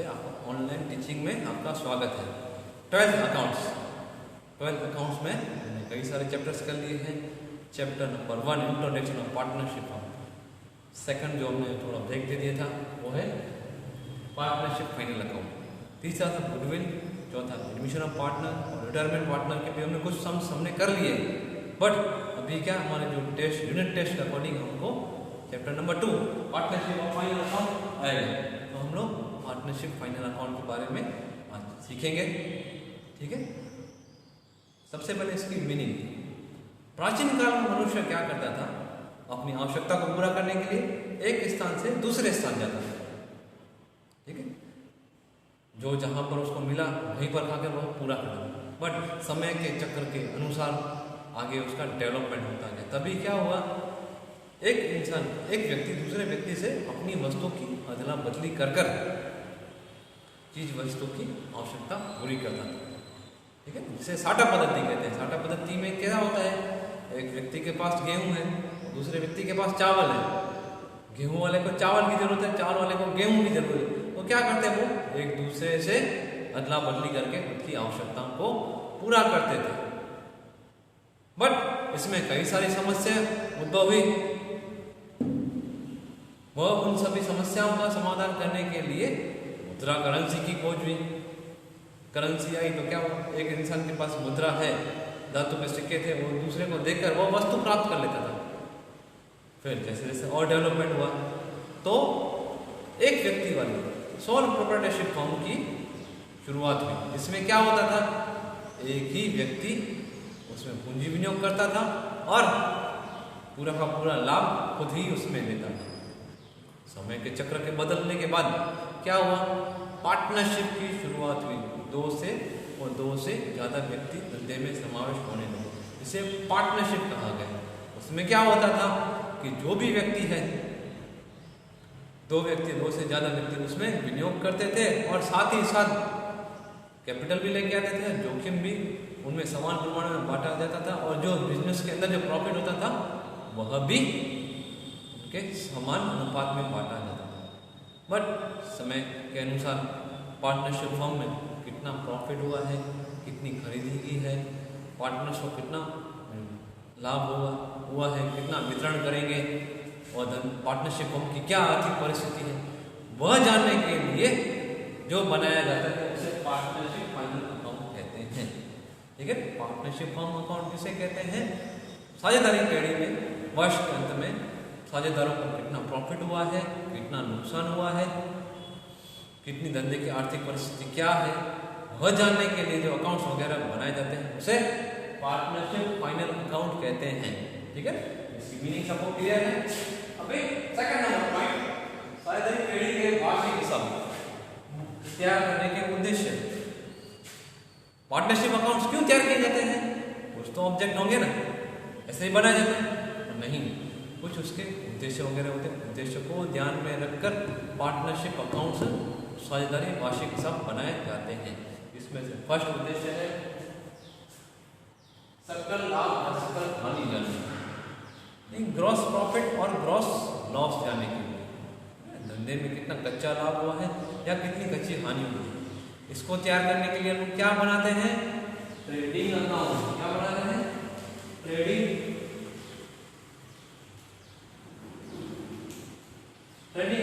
से आपको online teaching में आपका स्वागत है। 12th अकाउंट्स में हमने कई सारे चैप्टर्स कर लिए हैं। Chapter number 1 introduction of partnership. Second जो हमने थोड़ा ब्रेक दे दिया था वो है पार्टनरशिप फाइनल अकाउंट। तीसरा था गुडविल, चौथा एडमिशन ऑफ पार्टनर और रिटायरमेंट पार्टनर के भी हमने कुछ सम्स हमने कर लिए। बट अभी क्या हमारे जो टेस्ट यूनिट टेस्ट के अकॉर्डिंग हमको chapter number 2 partnership of final account आएगा, तो हम लोग पार्टनरशिप फाइनल अकाउंट के बारे में आज सीखेंगे। ठीक है, सबसे पहले इसकी मीनिंग। प्राचीन काल में मनुष्य क्या करता था, अपनी आवश्यकता को पूरा करने के लिए एक स्थान से दूसरे स्थान जाता था। ठीक है, जो जहां पर उसको मिला वहीं पर खाकर वह पूरा करता। बट समय के चक्र के अनुसार आगे उसका डेवलपमेंट होता गया। तभी क्या हुआ, एक व्यक्ति दूसरे व्यक्ति से अपनी वस्तु की अदला बदली कर चीज वस्तु की आवश्यकता पूरी करता था। ठीक है, जिसे साटा पद्धति कहते हैं। साटा पद्धति में क्या होता है, एक व्यक्ति के पास गेहूं है, दूसरे व्यक्ति के पास चावल है। गेहूं वाले को चावल की जरूरत है, चावल वाले को गेहूं की जरूरत है। तो क्या करते हैं, वो एक दूसरे से अदला बदली करके उनकी आवश्यकताओं को पूरा करते थे। बट इसमें कई सारी समस्या उद्भव हुई। वह उन सभी समस्याओं का समाधान करने के लिए मुद्रा करेंसी की खोज हुई। करेंसी आई तो क्या हुआ, एक इंसान के पास मुद्रा है, धातु के सिक्के थे, वो दूसरे को देकर वो वस्तु प्राप्त कर लेता था। फिर जैसे जैसे और डेवलपमेंट हुआ तो एक व्यक्ति वाली सोल प्रोप्राइटरशिप फॉर्म की शुरुआत हुई। इसमें क्या होता था, एक ही व्यक्ति उसमें पूंजी विनियोग करता था और पूरा का पूरा लाभ खुद ही उसमें लेता था। समय के चक्र के बदलने के बाद क्या हुआ, पार्टनरशिप की शुरुआत हुई। दो से ज्यादा व्यक्ति धंधे में समावेश होने लगे, इसे पार्टनरशिप कहा गया। उसमें क्या होता था कि जो भी व्यक्ति है, दो से ज्यादा व्यक्ति उसमें विनियोग करते थे और साथ ही साथ कैपिटल भी लेके आते थे, जोखिम भी उनमें समान प्रमाण में बांटा जाता था और जो बिजनेस के अंदर जो प्रॉफिट होता था वह भी उनके समान अनुपात में बांटा जाता था। बट समय के अनुसार पार्टनरशिप फर्म में कितना प्रॉफिट हुआ है, कितनी खरीदी की है, पार्टनर्स को कितना लाभ हुआ है, कितना वितरण करेंगे और पार्टनरशिप फर्म की क्या आर्थिक परिस्थिति है, वह जानने के लिए जो बनाया जाता है उसे पार्टनरशिप फाइनल अकाउंट कहते हैं। ठीक है, पार्टनरशिप फर्म अकाउंट किसे कहते हैं, साझेदारी कड़ी में वर्ष के अंत में साझेदारों को कितना प्रॉफिट हुआ है, कितना नुकसान हुआ है, कितनी धंधे की आर्थिक परिस्थिति क्या है, वह जानने के लिए जो अकाउंट्स वगैरह बनाए जाते हैं उसे पार्टनरशिप फाइनल अकाउंट कहते हैं। ठीक है, इसकी मीनिंग सबको क्लियर है। अभी सेकंड नंबर पॉइंट, साझेदारी कड़ी के वार्षिक हिसाब तैयार करने के उद्देश्य। पार्टनरशिप अकाउंट्स क्यों तैयार किए जाते हैं, कुछ तो ऑब्जेक्ट होंगे ना, ऐसे ही बनाए जाते हैं? नहीं, कुछ उसके उद्देश्य वगैरह होते हैं। उद्देश्य को ध्यान में रखकर पार्टनरशिप अकाउंट्स साझेदारी वार्षिक हिसाब बनाए जाते हैं। इसमें से फर्स्ट उद्देश्य है सकल लाभ और सकल हानि जानने, ग्रॉस प्रॉफिट और ग्रॉस लॉस जानने के लिए। धंधे में कितना कच्चा लाभ हुआ है या कितनी कच्ची हानि हुई है, इसको तैयार करने के लिए हम क्या बनाते हैं, ट्रेडिंग अकाउंट। क्या बनाते हैं, ट्रेडिंग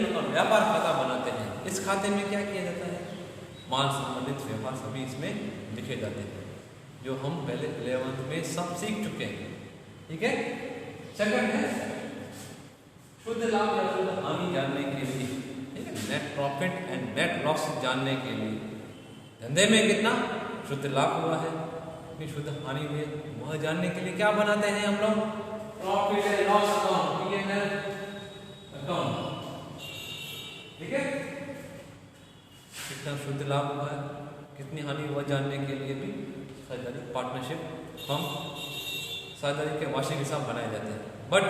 अकाउंट, व्यापार खाता बनाते हैं। इस खाते में क्या किया जाता है, माल संबंधित व्यवहार सभी इसमें लिखे जाते हैं, जो हम पहले 11th में सब सीख चुके हैं। ठीक है, सेकंड है शुद्ध लाभ या शुद्ध हानि जानने के लिए। ठीक है, net profit and net loss जानने के लिए, धंधे में कितना शुद्ध लाभ हुआ है, कितनी शुद्ध हानि हुई है, वह जानने के लिए क्या बनाते हैं हम लोग, profit and loss account, P&L account. ठीक है, कितना शुद्ध लाभ हुआ है, कितनी हानि हुआ जानने के लिए भी साझेदारी पार्टनरशिप फर्म साझेदारी के वार्षिक हिसाब बनाए जाते हैं। बट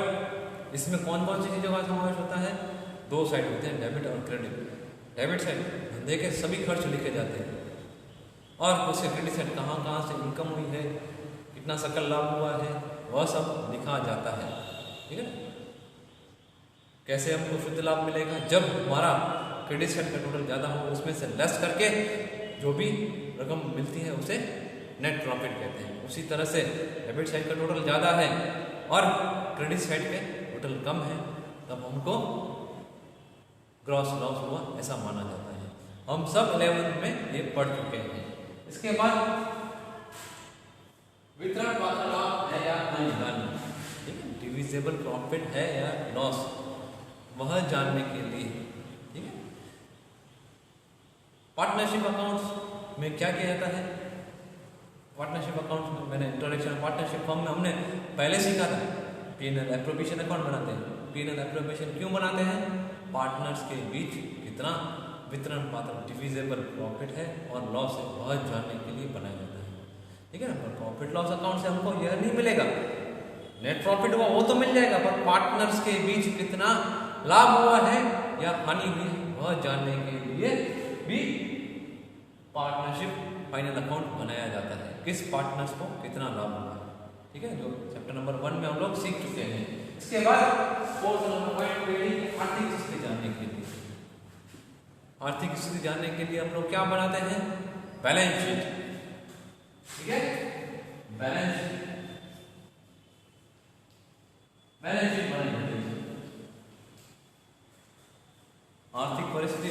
इसमें कौन कौन सी चीज़ों का समावेश होता है, दो साइड होते हैं, डेबिट और क्रेडिट। डेबिट साइड धंधे के सभी खर्च लिखे जाते हैं और उसके क्रेडिट साइड कहाँ से इनकम हुई है, कितना सकल लाभ हुआ है, वह सब लिखा जाता है। ठीक है, कैसे हमको शुद्ध लाभ मिलेगा, जब हमारा क्रेडिट साइड का टोटल ज़्यादा हो उसमें से लेस करके जो भी रकम मिलती है उसे नेट प्रॉफिट कहते हैं। उसी तरह से डेबिट साइड का टोटल ज़्यादा है और क्रेडिट साइड के टोटल कम है तब हमको ग्रॉस लॉस हुआ ऐसा माना जाता है। हम सब 11th में ये पढ़ चुके हैं। इसके बाद वितरण पात्र लाभ है या नहीं, ठीक है, डिविजिबल प्रॉफिट है या लॉस वह जानने के लिए, ठीक है। पार्टनरशिप अकाउंट्स में क्या किया जाता है? पार्टनरशिप अकाउंट में मैंने इंट्रोडक्शन पार्टनरशिप फॉर्म में हमने पहले सीखा था P&L एप्रोप्रिएशन अकाउंट बनाते हैं। P&L एप्रोप्रिएशन क्यों बनाते हैं? पार्टनर्स के बीच कितना वितरण पात्र डिविजिबल प्रॉफिट है और लॉस है वह जानने के लिए बनाया जाता है, ठीक है ना। पर प्रॉफिट लॉस अकाउंट से हमको यह नहीं मिलेगा, नेट प्रॉफिट हुआ वो तो मिल जाएगा पर पार्टनर्स के बीच कितना लाभ हुआ है या हानि हुई है वह जानने के लिए भी पार्टनरशिप फाइनल अकाउंट बनाया जाता है। किस पार्टनर्स को कितना लाभ हुआ है, ठीक है, जो चैप्टर नंबर 1 में हम लोग सीख चुके हैं। इसके बाद फोर्थ नंबर पॉइंट आर्थिक स्थिति जानने के लिए, आर्थिक स्थिति जानने के लिए हम लोग क्या बनाते हैं? बैलेंस शीट, ठीक है, बैलेंस शीट बनाई जाती है। आर्थिक परिस्थिति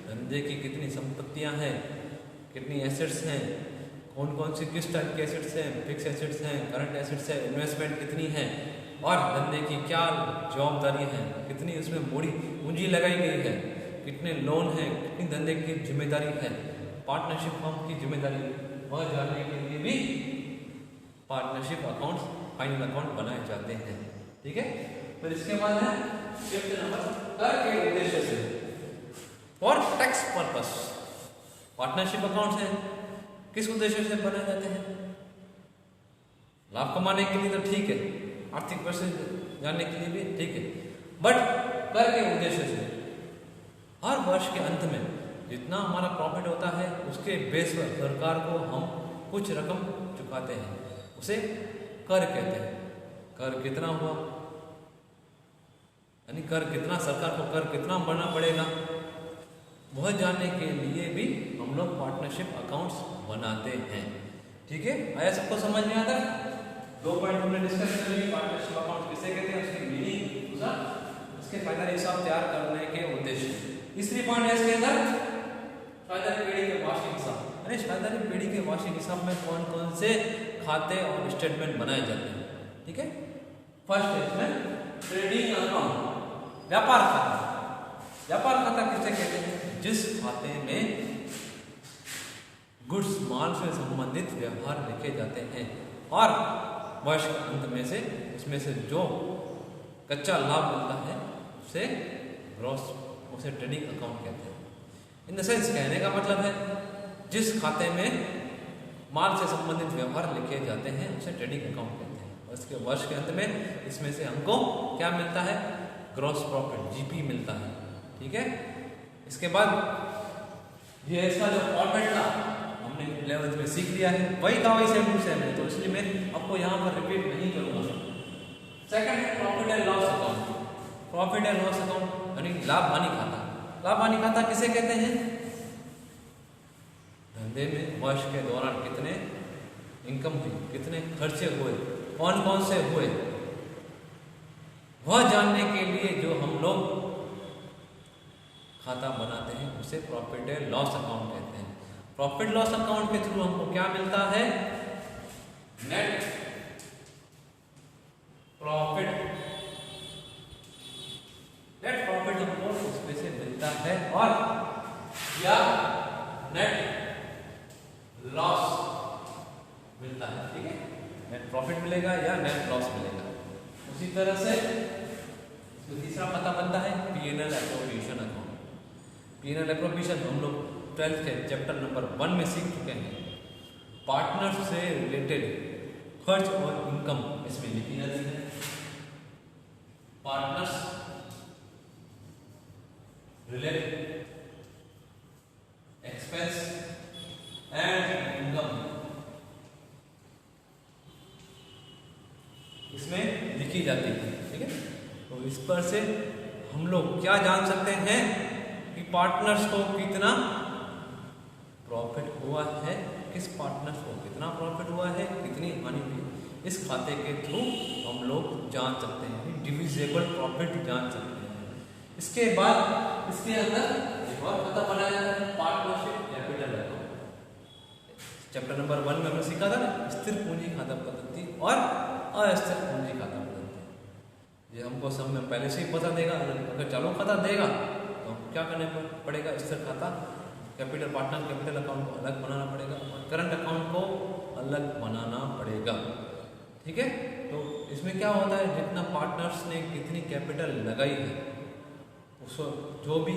धंधे की कितनी संपत्तियां हैं, कितनी एसेट्स हैं, कौन कौन सी किस टाइप के एसेट्स हैं, फिक्स एसेट्स हैं, करंट एसेट्स हैं, इन्वेस्टमेंट कितनी है और धंधे की क्या जवाबदारी है, कितनी उसमें पूंजी लगाई गई है, कितने लोन हैं, कितनी धंधे की जिम्मेदारी है, पार्टनरशिप फर्म की जिम्मेदारी, वह जानने के लिए भी पार्टनरशिप अकाउंट्स फाइनल अकाउंट बनाए जाते हैं, ठीक है। फिर इसके बाद है चैप्टर नंबर कर के उद्देश्य से और टैक्स पर्पस। पार्टनरशिप अकाउंट्स हैं किस उद्देश्य से बनाए जाते हैं? लाभ कमाने के लिए तो ठीक है, आर्थिक परिस्थिति जानने के लिए भी ठीक है, बट कर के उद्देश्य से हर वर्ष के अंत में जितना हमारा प्रॉफिट होता है उसके बेस पर सरकार को हम कुछ रकम चुकाते हैं, उसे कर कहते हैं। कर कितना हुआ यानी कर कितना, सरकार को कर कितना भरना पड़ेगा वह जानने के लिए भी हम लोग पार्टनरशिप अकाउंट्स बनाते हैं, ठीक है। आया सबको समझ में आता है? 2 पॉइंट हमने डिस्कस कर लिए, पार्टनरशिप अकाउंट किसे कहते हैं, उसकी मीनिंग, दूसरा उसके फाइनल हिसाब तैयार करने के उद्देश्य। तीसरी पॉइंट है इसके अंदर साझेदारी पेढ़ी के वार्षिक हिसाब। अरे साझेदारी पेढ़ी के वार्षिक हिसाब में कौन कौन से खाते और स्टेटमेंट बनाए जाते हैं, ठीक है। फर्स्ट है इसमें ट्रेडिंग अकाउंट, व्यापार खाता। व्यापार खाता किसे कहते हैं? जिस खाते में गुड्स माल से संबंधित व्यवहार लिखे जाते हैं और वर्ष के अंत में से उसमें से जो कच्चा लाभ मिलता है उसे ग्रॉस, उसे ट्रेडिंग अकाउंट कहते हैं। इन द सेंस कहने का मतलब है जिस खाते में माल से संबंधित व्यवहार लिखे जाते हैं उसे ट्रेडिंग अकाउंट कहते हैं। और इसके वर्ष के अंत में इसमें से हमको क्या मिलता है? ग्रॉस प्रॉफिट, जीपी मिलता है, ठीक है। इसके बाद ये इसका जो फॉर्मेट था हमने 11th में सीख लिया है, वही का वही सेम टू सेम है, तो इसलिए मैं आपको यहाँ पर रिपीट नहीं करूँगा। सेकंड है profit and loss account. Profit and loss account यानी लाभ हानि खाता। लाभ हानि खाता किसे कहते हैं? धंधे में वर्ष के दौरान कितने इनकम हुई, कितने खर्चे हुए, कौन कौन से हुए, वह जानने के लिए जो हम लोग खाता बनाते हैं उसे प्रॉफिट एंड लॉस अकाउंट कहते हैं। प्रॉफिट लॉस अकाउंट के थ्रू हमको क्या मिलता है? Net profit. नेट प्रॉफिट हमको उसमें से मिलता है और या नेट लॉस मिलता है, ठीक है। नेट प्रॉफिट मिलेगा या नेट लॉस मिलेगा। उसी तरह से तीसरा पता बनता है P&L appropriation account. P&L appropriation हम लोग 12th के चैप्टर नंबर 1 में सीख चुके हैं। पार्टनर से रिलेटेड खर्च और इनकम इसमें लिखी जाती है। Partners related expense and income इसमें लिखी जाती है, ठीक है। तो इस पर से हम लोग क्या जान सकते हैं कि कि पार्टनर्स को कितना प्रॉफिट हुआ है, किस पार्टनर्स को कितना प्रॉफिट हुआ है, कितनी हानि हुई, इस खाते के थ्रू हम लोग जान सकते हैं, डिविजिबल प्रॉफिट जान सकते हैं। इसके बाद इसके अंदर एक और खाता बनाया जाता है, partnership capital account. Chapter number 1 में हमने सीखा था ना, स्थिर पूंजी खाता पद्धति और अस्थिर पूंजी खाता पद्धति। ये हमको सब में पहले से ही बता देगा। अगर चालू खाता देगा तो क्या करने पड़ेगा, स्थिर खाता कैपिटल पार्टनर कैपिटल अकाउंट को अलग बनाना पड़ेगा और करंट अकाउंट को अलग बनाना पड़ेगा। ठीक है, तो इसमें क्या होता है, जितना पार्टनर्स ने कितनी कैपिटल लगाई है, उसको जो भी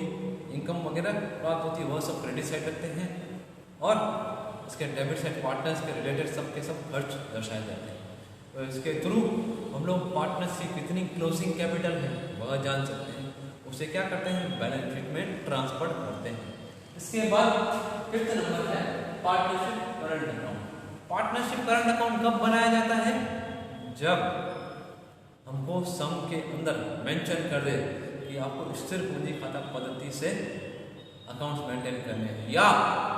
इनकम वगैरह प्राप्त होती है वह सब क्रेडिट साइड रखते हैं और इसके डेबिट साइड पार्टनर्स के रिलेटेड सब के सब खर्च दर्शाए जाते हैं। तो इसके थ्रू हम लोग पार्टनर्स की कितनी क्लोजिंग कैपिटल है वह जान सकते हैं, उसे क्या करते हैं, बैलेंस शीट में ट्रांसफर करते हैं। इसके बाद 5th नंबर है partnership current account. Partnership current account कब बनाया जाता है, जब हमको सम के अंदर मेंशन कर दे कि आपको स्थिर पूंजी खाता पद्धति से अकाउंट्स मेंटेन करने हैं, या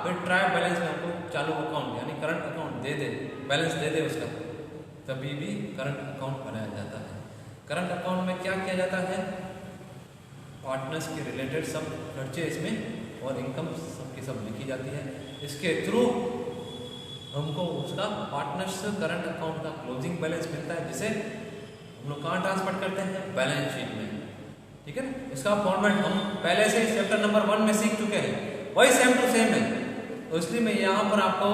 फिर ट्रायल बैलेंस में हमको चालू अकाउंट यानी करंट अकाउंट दे दे, बैलेंस दे दे उसका, तभी भी करंट अकाउंट बनाया जाता है। करंट अकाउंट में क्या किया जाता है, पार्टनर्स के रिलेटेड सब खर्चे इसमें और इनकम सबकी सब लिखी जाती है। इसके थ्रू हमको उसका पार्टनर्स करंट अकाउंट का क्लोजिंग बैलेंस मिलता है, जिसे हम लोग कहाँ ट्रांसफर करते हैं, बैलेंस शीट में। ठीक है, इसका फॉर्मेट हम पहले से चैप्टर नंबर 1 में सीख चुके हैं, वही सेम टू सेम है, तो इसलिए मैं यहाँ पर आपको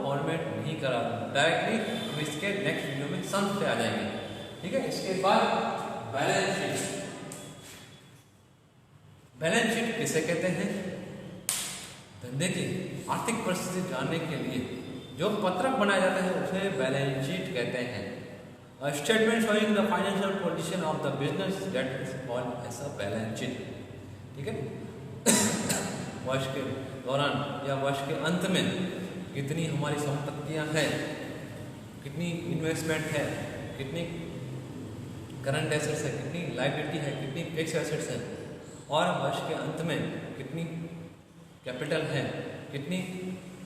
फॉर्मेट नहीं करा रहा हूँ, डायरेक्टली हम इसके नेक्स्ट वीडियो में सम्स पे आ जाएंगे। ठीक है, इसके बाद बैलेंस शीट। बैलेंस शीट किसे कहते हैं, धंधे की आर्थिक परिस्थिति जानने के लिए जो पत्रक बनाया जाता है उसे बैलेंस शीट कहते हैं। A statement showing the financial position of the business that is called as a balance sheet। ठीक है, वर्ष के दौरान या वर्ष के अंत में कितनी हमारी संपत्तियां हैं, कितनी इन्वेस्टमेंट है, कितनी करंट एसेट्स है, कितनी लायबिलिटी है, कितनी फिक्स एसेट्स है, और वर्ष के अंत में कितनी कैपिटल है, कितनी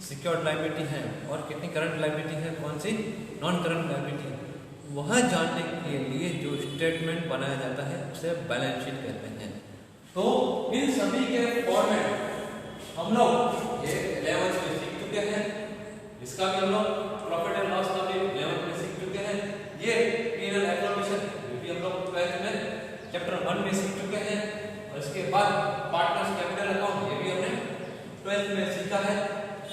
सिक्योर्ड लायबिलिटी है और कितनी करंट लायबिलिटी है, कौन सी नॉन करंट लायबिलिटी है, वह जानने के लिए जो स्टेटमेंट बनाया जाता है उसे बैलेंस शीट कहते हैं। तो इन सभी के फॉर्मेट हम लोग ये 11th में सीख चुके हैं, इसका भी हम लोग प्रॉफिट एंड लॉस का भी 11th में सीख चुके हैं, ये P&L एप्लीकेशन भी हम लोग 12th में चैप्टर 1 में सीख चुके हैं, और इसके बाद पार्टनर्स कैपिटल अकाउंट ये भी हमने 12th में सीखा है,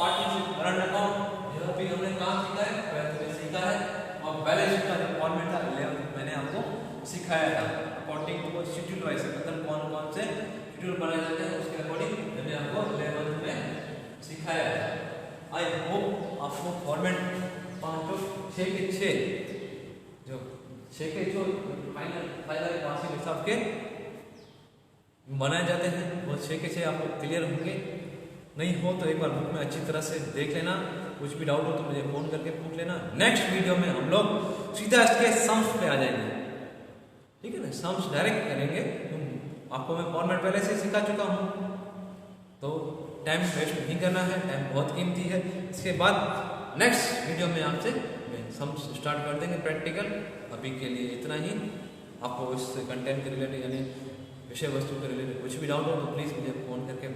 पार्टनरशिप करंट अकाउंट यह भी हमने कहाँ सीखा है, 12th में सीखा है, और बैलेंस शीट का जो फॉर्मेट था 11th मैंने आपको सिखाया था, अकॉर्डिंग टू शेड्यूल वाइज मतलब कौन कौन से शेड्यूल बनाए जाते हैं उसके अकॉर्डिंग मैंने आपको 11th में सिखाया था। आई होप आपको फॉर्मेट 6 के 6 जो 6 के जो फाइनल पासिंग हिसाब के बनाए जाते हैं वो 6 के 6 आपको क्लियर होंगे। नहीं हो तो एक बार बुक में अच्छी तरह से देख लेना, कुछ भी डाउट हो तो मुझे फोन करके पूछ लेना। नेक्स्ट वीडियो में हम लोग सीधा इसके सम्स पे आ जाएंगे। ठीक है ना, सम्स डायरेक्ट करेंगे, आपको मैं फॉर्मेट पहले से सिखा चुका हूँ, तो टाइम वेस्ट नहीं करना है, टाइम बहुत कीमती है। इसके बाद नेक्स्ट वीडियो में आपसे सम्स स्टार्ट कर देंगे प्रैक्टिकल। अभी के लिए इतना ही। आपको इस कंटेंट के रिलेटेड यानी विषय वस्तु के रिलेटेड कुछ भी डाउट हो तो प्लीज़ मुझे फ़ोन करके